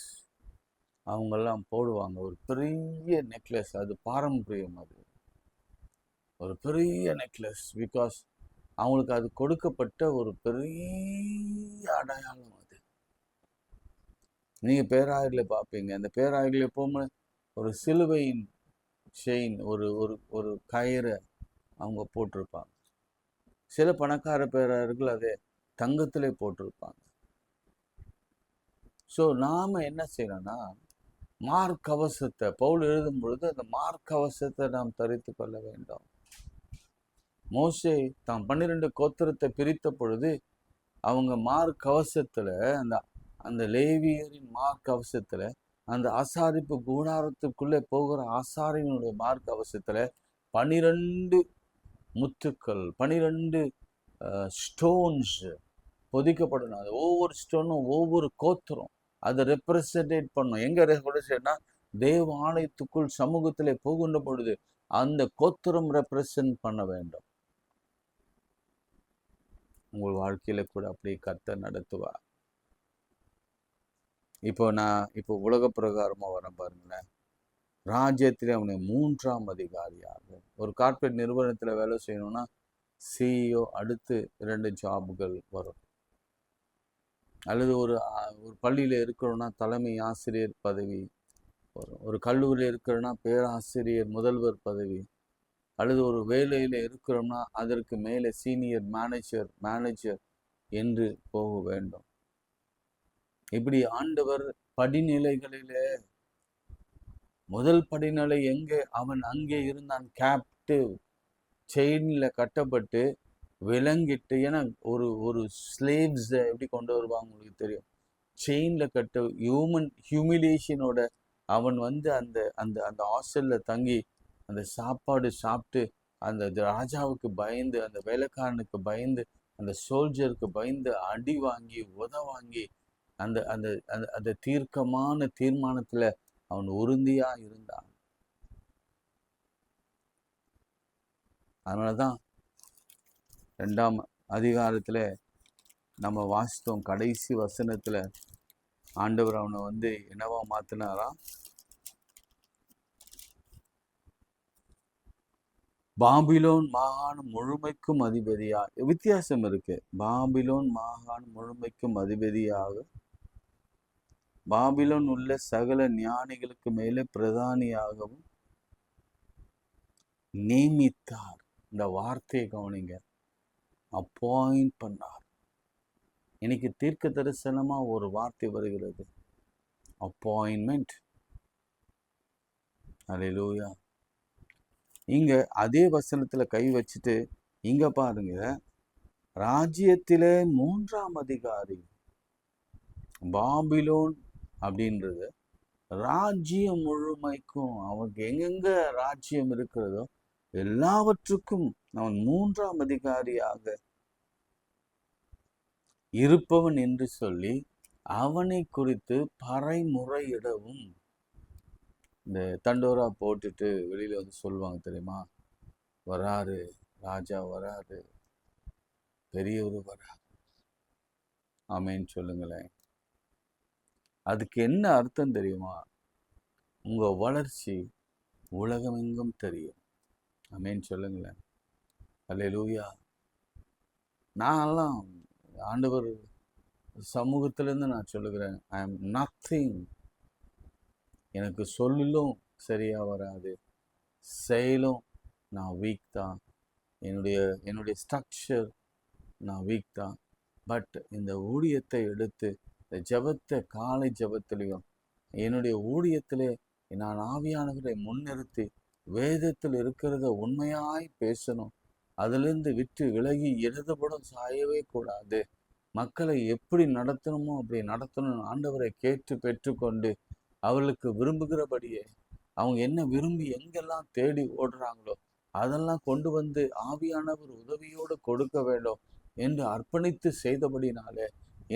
அவங்கெல்லாம் போடுவாங்க ஒரு பெரிய நெக்லஸ். அது பாரம்பரியம், அது ஒரு பெரிய நெக்லஸ். பிகாஸ் அவங்களுக்கு அது கொடுக்கப்பட்ட ஒரு பெரிய அடையாளம். அது நீங்க பேராயரில் பார்ப்பீங்க. அந்த பேராயரில் எப்பவுமே ஒரு சிலுவையின் செயின், ஒரு ஒரு ஒரு கயிறை அவங்க போட்டிருப்பாங்க. சில பணக்கார பேராயர்கள் அதை தங்கத்திலே போட்டிருப்பாங்க. ஸோ நாம் என்ன செய்யணும்னா, மார்க்கவசத்தை பவுல் எழுதும் பொழுது அந்த மார்க்கவசத்தை நாம் தரித்து கொள்ள வேண்டும். மோசே தாம் 12 கோத்திரத்தை பிரித்த பொழுது அவங்க மார்க்கவசத்தில், அந்த அந்த லேவியரின் மார்க்கவசத்தில், அந்த ஆசாரிப்பு கூடாரத்துக்குள்ளே போகிற ஆசாரியனுடைய மார்க்கவசத்தில் 12 முத்துக்கள், 12 ஸ்டோன்ஸ் பொதிக்கப்படணும். அது ஒவ்வொரு ஸ்டோனும் ஒவ்வொரு கோத்திரம் அதை ரெப்ரசன்டேட் பண்ணும். எங்க ரெப்ரசன்ட்னா, தேவ ஆலயத்துக்குள் சமூகத்திலே போகின்ற பொழுது அந்த கோத்திரம் ரெப்ரசன்ட் பண்ண வேண்டும். உங்கள் வாழ்க்கையில கூட அப்படி கர்த்தர் நடத்துவார். இப்போ உலக பிரகாரமா வர பாருங்களேன். ராஜ்யத்திலே அவனை 3ஆம் அதிகாரியாக, ஒரு கார்ப்பரேட் நிறுவனத்தில் வேலை செய்யணும்னா சிஇஓ, அடுத்து 2 ஜாபுகள் வரும். அல்லது ஒரு பள்ளியில் இருக்கிறோன்னா தலைமை ஆசிரியர் பதவி வரும். ஒரு கல்லூரியில் இருக்கிறோன்னா பேராசிரியர், முதல்வர் பதவி. அல்லது ஒரு வேலையில் இருக்கிறோம்னா அதற்கு மேலே சீனியர் மேனேஜர் என்று போக வேண்டும். இப்படி ஆண்டவர் படிநிலைகளிலே முதல் படிநிலை எங்கே? அவன் அங்கே இருந்தான், கேப்டிவ், செயின்ல கட்டப்பட்டு விலங்கிட்டு. ஏன்னா ஒரு ஸ்லேவ்ஸ் எப்படி கொண்டு வருவாங்க உங்களுக்கு தெரியும். செயின்ல கட்ட ஹியூமிலியேஷனோட அவன் வந்து அந்த அந்த அந்த ஹாஸ்டல்ல தங்கி அந்த சாப்பாடு சாப்பிட்டு அந்த ராஜாவுக்கு பயந்து, அந்த வேலைக்காரனுக்கு பயந்து, அந்த சோல்ஜருக்கு பயந்து அடி வாங்கி உத வாங்கி அந்த அந்த அந்த தீர்க்கமான தீர்மானத்துல அவன் உறுதியா இருந்தான். அதனாலதான் 2ஆம் அதிகாரத்துல நம்ம வாசித்தோம், கடைசி வசனத்துல ஆண்டவர் அவனை வந்து என்னவா மாத்தினாரா? பாபிலோன் மாகாணம் முழுமைக்கும் அதிபதியா. வித்தியாசம் இருக்கு. பாபிலோன் மாகாணம் முழுமைக்கும் அதிபதியாக, பாபிலோன் உள்ள சகல ஞானிகளுக்கு மேலே பிரதானியாகவும் நியமித்தார். இந்த வார்த்தையை கவனிங்க, அப்பாயிண்ட் பண்ணார். இன்னைக்கு தீர்க்க தரிசனமா ஒரு வார்த்தை வருகிறது, அப்பாயின்மெண்ட். அல்லேலூயா. இங்க அதே வசனத்துல கை வச்சுட்டு இங்க பாருங்க, ராஜ்யத்திலே 3ஆம் அதிகாரி. பாபிலோன் அப்படின்றது ராஜ்யம் முழுமைக்கும், அவனுக்கு எங்கெங்க ராஜ்யம் இருக்கிறதோ எல்லாவற்றுக்கும் அவன் 3ஆம் அதிகாரியாக இருப்பவன் என்று சொல்லி அவனை குறித்து பறைமுறையிடவும். இந்த தண்டோரா போட்டுட்டு வெளியில வந்து சொல்லுவாங்க தெரியுமா, வராரு ராஜா, வராரு பெரியவர் வராரு. ஆமேன்னு சொல்லுங்களேன். அதுக்கு என்ன அர்த்தம் தெரியுமா? உங்க வளர்ச்சி உலகமெங்கும் தெரியும். ஆமேன்னு சொல்லுங்களேன். அல்லேலூயா. நான்லாம் ஆண்டவர் சமூகத்திலேருந்து நான் சொல்லுகிறேன், ஐ எம் நத்திங். எனக்கு சொல்லும் சரியா வராது, செயலும் நான் வீக் தான், என்னுடைய ஸ்ட்ரக்சர் நான் வீக் தான். பட் இந்த ஊழியத்தை எடுத்து இந்த ஜெபத்தை, காலை ஜெபத்திலையும் என்னுடைய ஊழியத்திலே நான் ஆவியானவரை முன்னிறுத்தி வேதத்தில் இருக்கிறத உண்மையாய் பேசணும். அதிலிருந்து விட்டு விலகி இடதுபுறம் சாயவே கூடாது. மக்களை எப்படி நடத்தணுமோ அப்படி நடத்தணும். ஆண்டவரை கேட்டு பெற்றுக்கொண்டு அவர்களுக்கு விரும்புகிறபடியே, அவங்க என்ன விரும்பி எங்கெல்லாம் தேடி ஓடுறாங்களோ அதெல்லாம் கொண்டு வந்து ஆவியானவர் உதவியோடு கொடுக்க வேண்டும் என்று அர்ப்பணித்து செய்தபடினாலே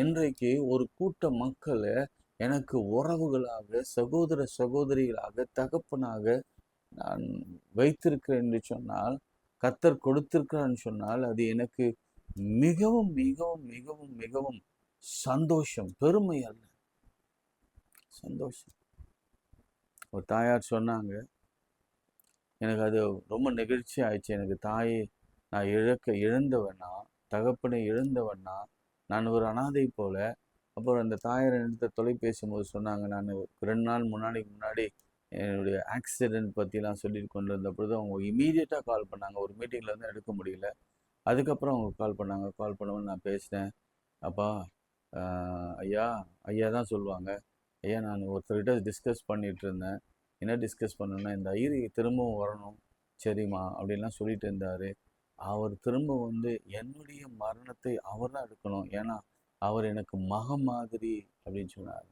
இன்றைக்கு ஒரு கூட்ட மக்களை எனக்கு உறவுகளாக, சகோதர சகோதரிகளாக, தகப்பனாக நான் வைத்திருக்கிறேன் என்று சொன்னால், கர்த்தர் கொடுத்திருக்கிறான்னு சொன்னால், அது எனக்கு மிகவும் மிகவும் மிகவும் மிகவும் சந்தோஷம், பெருமை அல்ல, சந்தோஷம். ஒரு தாயார் சொன்னாங்க, எனக்கு அது ரொம்ப நெகிழ்ச்சி ஆயிடுச்சு. எனக்கு தாயை நான் இழந்தவனா, தகப்பனை இழந்தவனா, நான் ஒரு அனாதை போல. அப்புறம் அந்த தாயார் எடுத்த தொலைபேசும்போது சொன்னாங்க, நான் 2 நாள் முன்னாடி என்னுடைய ஆக்சிடென்ட் பற்றிலாம் சொல்லிட்டு கொண்டு வந்த பொழுது அவங்க இமீடியட்டாக கால் பண்ணாங்க. ஒரு மீட்டிங்கில் வந்து எடுக்க முடியல. அதுக்கப்புறம் அவங்க கால் பண்ணாங்க. கால் பண்ணவும் நான் பேசினேன். அப்பா, ஐயா ஐயா தான் சொல்லுவாங்க. ஐயா, நான் ஒருத்தர்கிட்ட டிஸ்கஸ் பண்ணிகிட்டு இருந்தேன். என்ன டிஸ்கஸ் பண்ணேன்னா, இந்த ஐயரி திரும்பவும் வரணும், சரிம்மா அப்படின்லாம் சொல்லிட்டு இருந்தார். அவர் திரும்ப வந்து என்னுடைய மரணத்தை அவர் தான் எடுக்கணும், ஏன்னா அவர் எனக்கு மக மாதிரி அப்படின்னு சொன்னார்.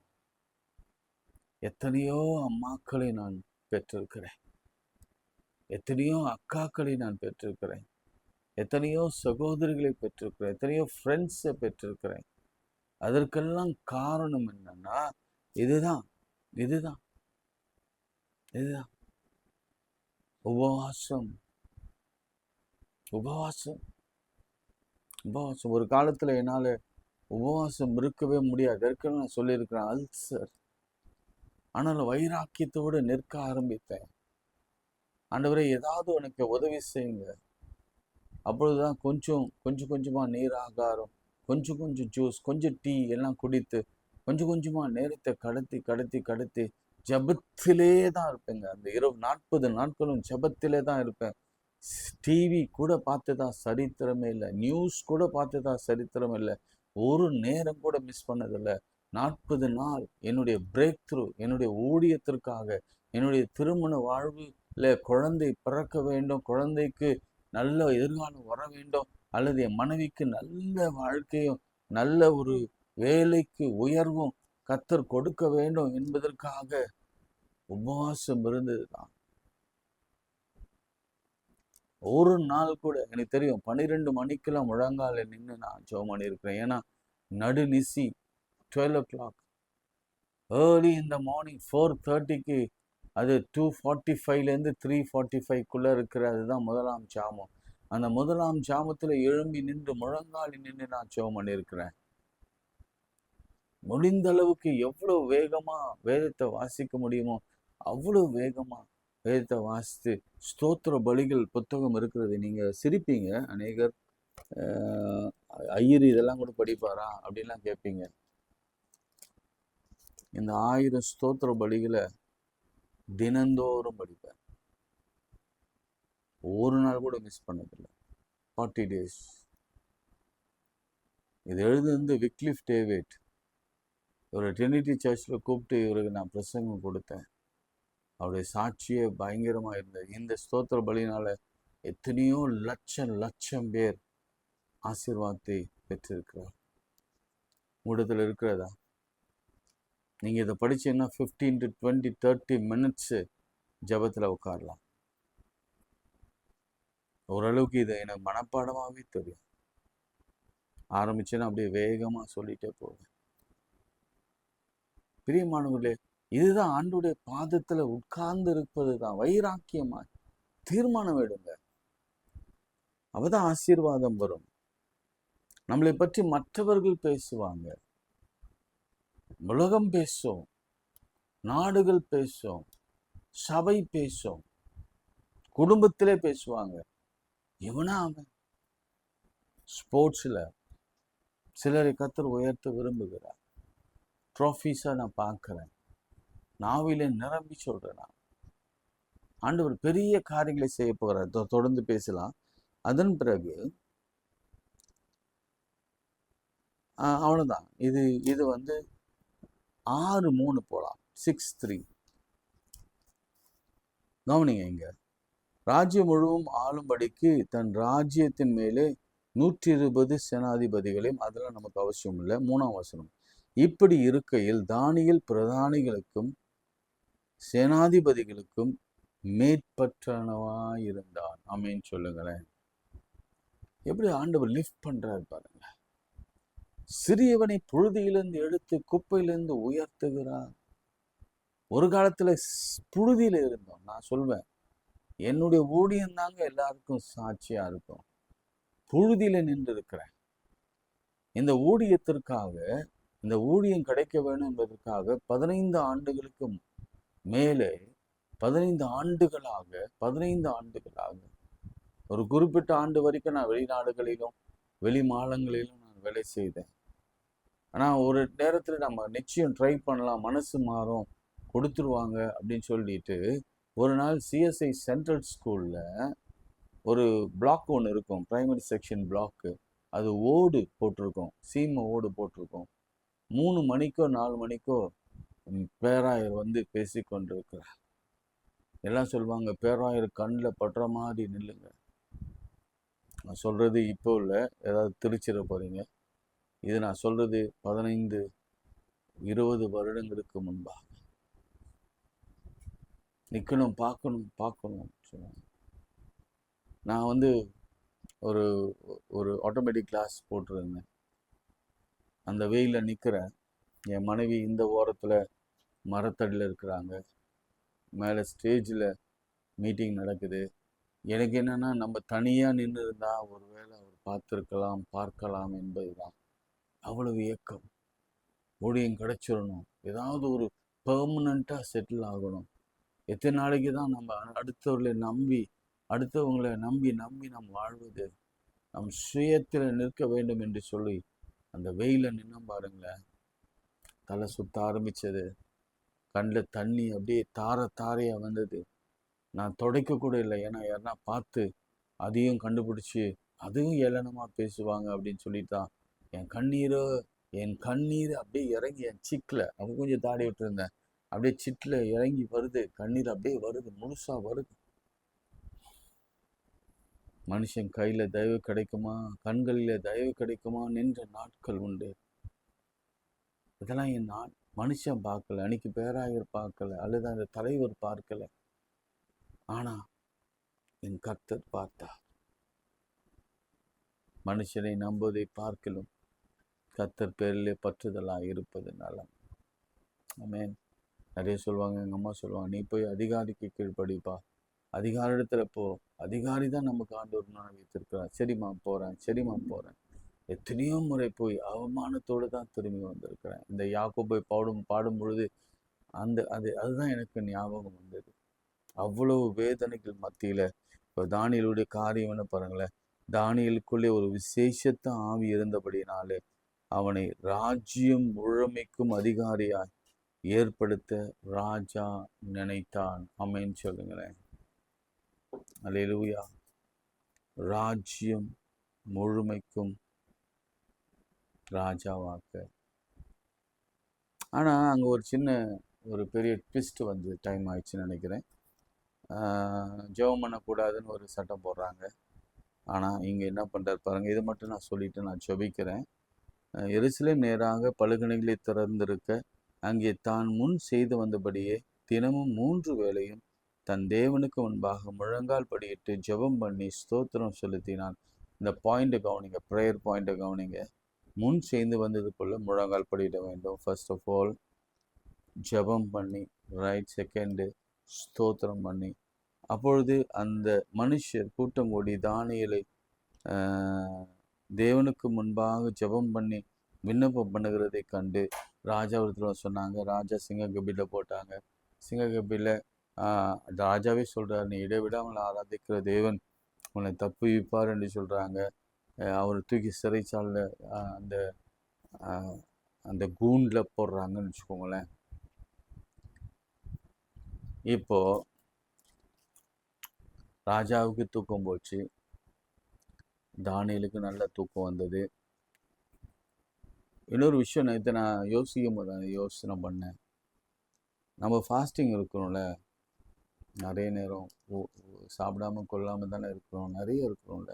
எத்தனையோ அம்மாக்களை நான் பெற்றிருக்கிறேன், எத்தனையோ அக்காக்களை நான் பெற்றிருக்கிறேன், எத்தனையோ சகோதரிகளை பெற்றிருக்கிறேன், எத்தனையோ ஃப்ரெண்ட்ஸை பெற்றிருக்கிறேன். அதற்கெல்லாம் காரணம் என்னன்னா இதுதான் இதுதான் இதுதான் உபவாசம். உபவாசம் உபவாசம். ஒரு காலத்துல என்னால உபவாசம் இருக்கவே முடியாது. ஏற்கனவே நான் சொல்லியிருக்கிறேன், அல்சர். ஆனாலும் வைராக்கியத்தோடு நிற்க ஆரம்பித்தேன். ஆண்டவரே, ஏதாவது உனக்கு உதவி செய்யுங்க. அப்பொழுதுதான் கொஞ்சம் கொஞ்சமா நீர் ஆகாரம், கொஞ்சம் ஜூஸ், கொஞ்சம் டீ எல்லாம் குடித்து கொஞ்சமா நேரத்தை கடத்தி ஜபத்திலே தான் இருப்பேங்க. அந்த 40 நாட்களும் ஜபத்திலே தான் இருப்பேன். டிவி கூட பார்த்ததா சரித்திரமே இல்லை, நியூஸ் கூட பார்த்ததா சரித்திரம் இல்லை, ஒரு நேரம் கூட மிஸ் பண்ணதில்லை. 40 நாள் என்னுடைய பிரேக் த்ரூ, என்னுடைய ஊழியத்திற்காக, என்னுடைய திருமண வாழ்வுல குழந்தை பிறக்க வேண்டும், குழந்தைக்கு நல்ல எதிர்காலம் வர வேண்டும், அல்லது என் மனைவிக்கு நல்ல வாழ்க்கையும் நல்ல ஒரு வேலைக்கு உயர்வும் கர்த்தர் கொடுக்க வேண்டும் என்பதற்காக உபவாசம் இருந்ததுதான். ஒரு நாள் கூட எனக்கு தெரியும் 12 மணிக்கெல்லாம் முழங்கால நின்று நான் ஜெபம் பண்ணியிருக்கிறேன். ஏன்னா நடுநிசி 12 o'clock ஏர்லி இந்த மார்னிங் 4:30க்கு அது 2:45லேருந்து 3:45க்குள்ளே இருக்கிற அதுதான் முதலாம் ஜாமம். அந்த முதலாம் ஜாமத்தில் எழும்பி நின்று முழங்காலி நின்று நான் ஜெபம் பண்ணியிருக்கிறேன். முடிந்த அளவுக்கு எவ்வளவு வேகமா வேதத்தை வாசிக்க முடியுமோ அவ்வளவு வேகமா வேதத்தை வாசித்து ஸ்தோத்திர பலிகள் புத்தகம் இருக்கிறது. நீங்க சிரிப்பீங்க, அநேகர் ஐயர் இதெல்லாம் கூட படிப்பாரா அப்படின்லாம் கேட்பீங்க. இந்த 1000 ஸ்தோத்திர பலிகளை தினந்தோறும் படிப்பேன், ஒரு நாள் கூட மிஸ் பண்ணதில்லை. 40 days. இது எழுதுந்து விக்லிஃப் டேவிட். ஒரு ட்ரினிட்டி சர்ச்சில் கூப்பிட்டு இவருக்கு நான் பிரசங்கம் கொடுத்தேன். அவருடைய சாட்சியே பயங்கரமாக இருந்தது. இந்த ஸ்தோத்திர பலினால எத்தனையோ லட்சம் பேர் ஆசீர்வாதத்தை பெற்றிருக்கிறார். கூடத்தில் இருக்கிறதா? நீங்கள் இதை படிச்சீங்கன்னா 15 to 20 30 minutes ஜபத்தில் உட்காரலாம். ஓரளவுக்கு இதை எனக்கு மனப்பாடமாகவே தெரியும். ஆரம்பிச்சேன்னா அப்படியே வேகமாக சொல்லிட்டே போவேன். பிரியமானவர்களே, இதுதான் ஆண்டுடைய பாதத்துல உட்கார்ந்து இருப்பது தான். வைராக்கியமா தீர்மானம் எடுங்க, அப்பதான் ஆசீர்வாதம் வரும். நம்மளை பற்றி மற்றவர்கள் பேசுவாங்க, உலகம் பேசும், நாடுகள் பேசும், சபை பேசும், குடும்பத்திலே பேசுவாங்க. இவனா அவன். ஸ்போர்ட்ஸ்ல சிலரை கர்த்தர் உயர்த்த விரும்புகிறார். ட்ராஃபீஸா நான் பார்க்கிறேன், நாவிலே நிரம்பி சொல்றேன். நான் ஆண்டவர் பெரிய காரியங்களை செய்ய போகிறார். தொடர்ந்து பேசலாம். அதன் பிறகு அவ்வளவுதான். இது வந்து 6:3 போலாம். 6:3 கவனிங்க. இங்க ராஜ்யம் முழுவதும் ஆளும்படிக்கு தன் ராஜ்யத்தின் மேலே 120 சேனாதிபதிகளையும், அதெல்லாம் நமக்கு அவசியம் இல்லை. 3ஆம் வசனம், இப்படி இருக்கையில் தானியேல் பிரதானிகளுக்கும் சேனாதிபதிகளுக்கும் மேற்பட்டனவாயிருந்தான். ஆமென் சொல்லுங்களேன். எப்படி ஆண்டவர் லிஃப்ட் பண்றாரு பாருங்க. சிறியவனை புழுதியிலிருந்து எடுத்து குப்பையிலிருந்து உயர்த்துகிறார். ஒரு காலத்துல புழுதியில இருந்தோம். நான் சொல்வேன், என்னுடைய ஊழியம் தாங்க எல்லாருக்கும் சாட்சியா இருக்கும். புழுதியில நின்று இருக்கிறேன். இந்த ஊழியத்திற்காக, இந்த ஊழியம் கிடைக்க வேண்டும் என்பதற்காக 15 ஆண்டுகளுக்கு மேலே 15 ஆண்டுகளாக ஒரு குறிப்பிட்ட ஆண்டு வரைக்கும் நான் வெளிநாடுகளிலும் வெளி மாநிலங்களிலும் நான் வேலை செய்தேன். ஆனால் ஒரு நேரத்தில் நம்ம நிச்சயம் ட்ரை பண்ணலாம், மனசு மாறும், கொடுத்துருவாங்க அப்படின்னு சொல்லிட்டு ஒரு நாள் சிஎஸ்ஐ சென்ட்ரல் ஸ்கூலில் ஒரு பிளாக் ஒன்று இருக்கும், பிரைமரி செக்ஷன் பிளாக்கு. அது ஓடு போட்டிருக்கோம், சீமை ஓடு போட்டிருக்கோம். 3 மணிக்கோ 4 மணிக்கோ பேராயர் வந்து பேசி கொண்டிருக்கிறார். எல்லாம் சொல்லுவாங்க, பேராயர் கண்ணில் படுற மாதிரி நில்லுங்க. நான் சொல்றது இப்போ இல்லை, ஏதாவது திருச்சிட போறீங்க. இது நான் சொல்றது 15-20 வருடங்களுக்கு முன்பாக. நிற்கணும், பார்க்கணும் சொல்லுவாங்க. நான் வந்து ஒரு ஒரு ஆட்டோமேட்டிக் கிளாஸ் போட்டிருந்தேன். அந்த வெயிலில் நிற்கிறேன். என் மனைவி இந்த ஓரத்தில் மரத்தடியில் இருக்கிறாங்க, மேலே ஸ்டேஜில் மீட்டிங் நடக்குது. எனக்கு என்னன்னா, நம்ம தனியாக நின்று இருந்தால் ஒருவேளை அவர் பார்க்கலாம் என்பது தான். அவ்வளவு இயக்கம். ஊழியம் கிடைச்சிடணும், ஏதாவது ஒரு பெர்மனண்ட்டாக செட்டில் ஆகணும். எத்தனை நாளைக்கு தான் நம்ம அடுத்தவங்களை நம்பி நாம் வாழ்வது? நம் சுயத்தில் நிற்க வேண்டும் என்று சொல்லி அந்த வெயில நின்னும் பாருங்களேன். தலை சுத்த ஆரம்பிச்சது, கண்ணில் தண்ணி அப்படியே தாரையா வந்தது. நான் துடைக்க கூட இல்லை, ஏன்னா யாருன்னா பார்த்து அதையும் கண்டுபிடிச்சி அதுவும் ஏளனமாக பேசுவாங்க அப்படின்னு சொல்லிட்டு தான் என் கண்ணீர் அப்படியே இறங்கி என் சிக்கில், அவங்க கொஞ்சம் தாடி விட்டுருந்தேன், அப்படியே சிட்டில் இறங்கி வருது, கண்ணீர் அப்படியே வருது, முழுசா வருது. மனுஷன் கையில தயவு கிடைக்குமா, கண்களில தயவு கிடைக்குமா நின்ற நாட்கள் உண்டு. இதெல்லாம் என் மனுஷன் பார்க்கல, அன்னைக்கு பேராயர் பார்க்கல, அல்லது அந்த தலைவர் பார்க்கல, ஆனா என் கர்த்தர் பார்த்தார். மனுஷனை நம்புவதை பார்க்கலும் கர்த்தர் பேரிலே பற்றுதலாக இருப்பது நலம். ஆமென். நிறைய சொல்லுவாங்க, எங்கள் அம்மா சொல்லுவாங்க, நீ போய் அதிகாரிக்கு கீழ்ப்படிப்பா, அதிகாரிடத்துல போ, அதிகாரி தான் நமக்கு ஆண்டவர் நான் வைத்திருக்கிறார். சரிம்மா போகிறேன். எத்தனையோ முறை போய் அவமானத்தோடு தான் திரும்பி வந்திருக்கிறேன். இந்த யாக்கோபை பாடும் பொழுது அதுதான் எனக்கு ஞாபகம் வந்தது. அவ்வளவு வேதனைகள் மத்தியில் இப்போ தானியேலுடைய காரியம் என்ன பாருங்களேன். தானியேலுக்குள்ளே ஒரு விசேஷத்த ஆவி இருந்தபடினாலே அவனை ராஜ்யம் முழுமைக்கும் அதிகாரியாய் ஏற்படுத்த ராஜா நினைத்தான். ஆமென் சொல்லுங்களேன். அல்லேலூயா. ராஜ்யம் முழுமைக்கும் ராஜாவாக்க. ஆனால் அங்கே ஒரு பெரிய ட்விஸ்ட் வந்து டைம் ஆயிடுச்சுன்னு நினைக்கிறேன். ஜெபம் பண்ணக்கூடாதுன்னு ஒரு சட்டம் போடுறாங்க. ஆனால் இங்கே என்ன பண்ணுறாரு பாருங்க. இது மட்டும் நான் சொல்லிட்டு நான் ஜெபிக்கிறேன். எருசலேம் நேராக பலுகணைகளை திறந்திருக்க அங்கே தான் முன் செய்து வந்தபடியே தினமும் 3 வேளையும் தன் தேவனுக்கு முன்பாக முழங்கால் படியிட்டு ஜெபம் பண்ணி ஸ்தோத்திரம் செலுத்தினான். இந்த பாயிண்ட்டை கவனிங்க, ப்ரேயர் பாயிண்ட்டை கவனிங்க. முன் செய்து வந்தது போல முழங்கால் படியிட வேண்டும். ஃபர்ஸ்ட் ஆஃப் ஆல் ஜெபம் பண்ணி, ரைட் செகண்டு ஸ்தோத்திரம் பண்ணி, அப்பொழுது அந்த மனுஷர் கூட்டம் கூடி தானியேலை தேவனுக்கு முன்பாக ஜெபம் பண்ணி விண்ணப்பம் பண்ணுகிறதை கண்டு ராஜாவிடத்தில் சொன்னாங்க. ராஜா சிங்க கபில போட்டாங்க. சிங்க கபில ராஜாவே சொல்கிறார், நீ இடைவிடாமல் ஆராதிக்கிற தேவன் உன்னை தப்புவிப்பார் என்று சொல்கிறாங்க. அவர் தூக்கி சிறைச்சாலில் அந்த அந்த கூண்டில் போடுறாங்கன்னு வச்சுக்கோங்களேன். இப்போ ராஜாவுக்கு தூக்கம் போச்சு, தானியேலுக்கு நல்ல தூக்கம் வந்தது. இன்னொரு விஷயம் நேற்று நான் யோசிக்கும் போது யோசனை பண்ணேன். நம்ம ஃபாஸ்டிங் இருக்கிறோம்ல, நிறைய நேரம் சாப்பிடாம கொள்ளாமல் தானே இருக்கிறோம், நிறைய இருக்கிறோம்ல.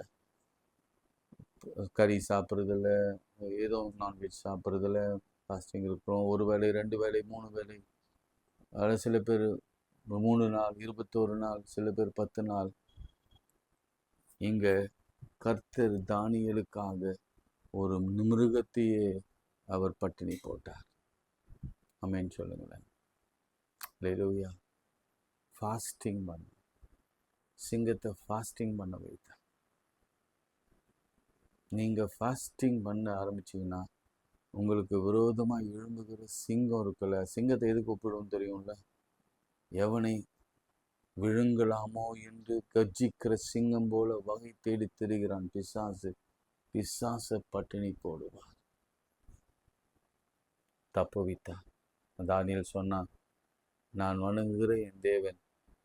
கறி சாப்பிட்றதில்ல, ஏதோ நான்வெஜ் சாப்பிட்றதில்ல ஃபாஸ்டிங் இருக்கிறோம். ஒரு வேளை, 2 வேளை, 3 வேளை, அதில் சில பேர் 3 நாள், 21 நாள், சில பேர் 10 நாள். இங்கே கர்த்தர் தானியேலுக்காக ஒரு மிருகத்தையே அவர் பட்டினி போட்டார். ஆமென் சொல்லுங்களேன். அல்லேலூயா. ஃபாஸ்டிங் பண்ண, சிங்கத்தை ஃபாஸ்டிங் பண்ண வைத்தார். நீங்கள் ஃபாஸ்டிங் பண்ண ஆரம்பிச்சிங்கன்னா உங்களுக்கு விரோதமாக எழும்புகிற சிங்கம் இருக்குல்ல, சிங்கத்தை எதுக்கு ஒப்பிடும் தெரியும்ல, எவனை விழுங்கலாமோ என்று கர்ஜிக்கிற சிங்கம் போல வகை தேடி திரிகிறான் பிசாசு. பிசாசை பட்டினி போடுவார். தப்புவித்தார். தானியேல் சொன்னான், நான் வணங்குகிற என் தேவன்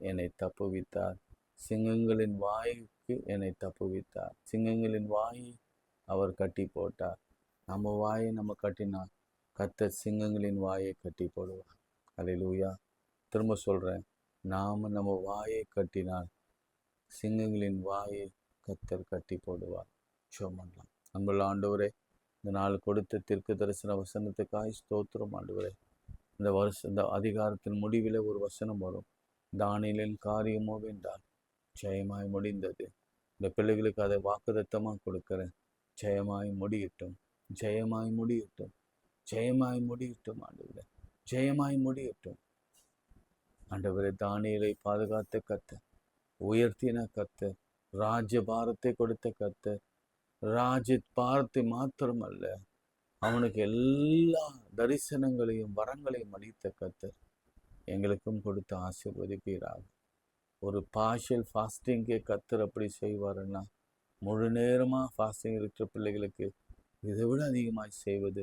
என்னை தப்புவித்தார். சிங்கங்களின் வாய்க்கு என்னை தப்புவித்தார். சிங்கங்களின் வாயை அவர் கட்டி போட்டார். நம்ம வாயை நம்ம கட்டினா கர்த்தர் சிங்கங்களின் வாயை கட்டி போடுவார். அல்லேலூயா. திரும்ப சொல்கிறேன், நாம் நம்ம வாயை கட்டினால் சிங்கங்களின் வாயை கர்த்தர் கட்டி போடுவார். ஜெபம் பண்ணலாம். அன்புள்ள ஆண்டவரே, இந்த நாள் கொடுத்த தீர்க்க தரிசன வசனத்துக்காய் ஸ்தோத்திரம் ஆண்டவரே. இந்த அதிகாரத்தின் முடிவில் ஒரு வசனம் வரும், தானியேலின் காரியமோ வென்றால் ஜெயமாய் முடிந்தது. இந்த பிள்ளைகளுக்கு அதை வாக்குத்தத்தமாக கொடுக்கிறேன். ஜெயமாய் முடியட்டும், ஜெயமாய் முடியட்டும், ஜெயமாய் முடியட்டும் ஆண்டவரே, ஜெயமாய் முடியட்டும் ஆண்டவரே. தானியேலை பாதுகாத்த கர்த்தர், உயர்த்தின கர்த்தர், ராஜ்ய பாரத்தை கொடுத்த கர்த்தர், ராஜ்ய பாரத்தை மாத்திரமல்ல, அவனுக்கு எல்லா தரிசனங்களையும் வரங்களையும் அளித்த கர்த்தர் எங்களுக்கும் கொடுத்து ஆசீர்வதிப்பீராக. ஒரு பார்ஷியல் ஃபாஸ்டிங்கே கர்த்தர் அப்படி செய்வாருன்னா, முழு நேரமாக ஃபாஸ்டிங் இருக்கிற பிள்ளைகளுக்கு இதை விட அதிகமாக செய்வது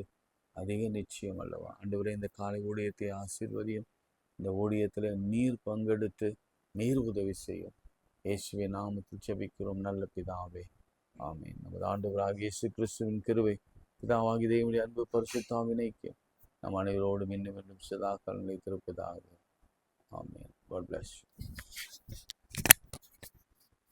அதிக நிச்சயம் அல்லவா. ஆண்டவரே, இந்த காலை ஊழியத்தை ஆசீர்வதியும். இந்த ஊழியத்தில் நீர் பங்கெடுத்து நீர் உதவி செய்யும். இயேசுவின் நாமத்தில் ஜெபிக்கிறோம் நல்ல பிதாவே, ஆமென். நமது ஆண்டவராகிய இயேசு கிறிஸ்துவின் கிருபை, பிதாவாகிய தேவனுடைய அன்பு, பரிசுத்த ஆவியின் ஐக்கியம் நம் அனைவரோடும் இன்னும் சதா காலம் நிலைத்திருப்பதாக. ஆமென். God bless you.